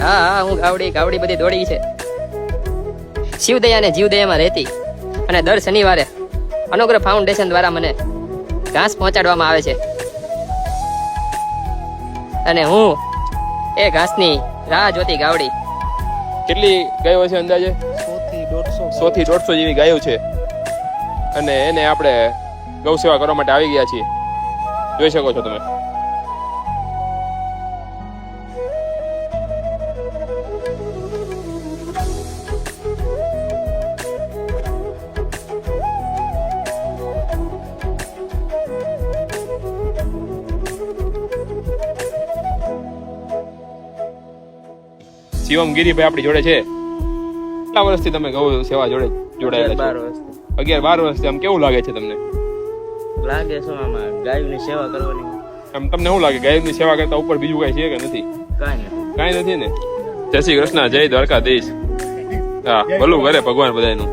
હા હા, હું ગાવડી બધી દોડી છે. શિવદયા ને જીવદયામાં રહેતી અને દર શનિવારે અનુગ્રહ ફાઉન્ડેશન દ્વારા મને ઘાસ પહોંચાડવામાં આવે છે અને હું એ ઘાસની રાહ જોતી ગાવડી. કેટલી ગાયો છે અંદાજે? 100 થી 150 જેવી ગાયો છે અને એને આપણે ગૌ સેવા કરવા માટે આવી ગયા છીએ. જોઈ શકો છો તમે. શિવમ ગિરીભાઈ આપણી જોડે છે. કેટલા વર્ષથી તમે ગૌ સેવા જોડે જોડાયેલા છો? 11-12 વર્ષથી. આમ કેવું લાગે છે તમને? લાગે શું આમાં ગાયોની સેવા કરવાની? આમ તમને શું લાગે, ગાયોની સેવા કરતા ઉપર બીજું કઈ છે કે નથી? કાંઈ નથી ને. જય શ્રી કૃષ્ણ, જય દ્વારકાધીશ. હા, ભલું કરે ભગવાન બધાનું.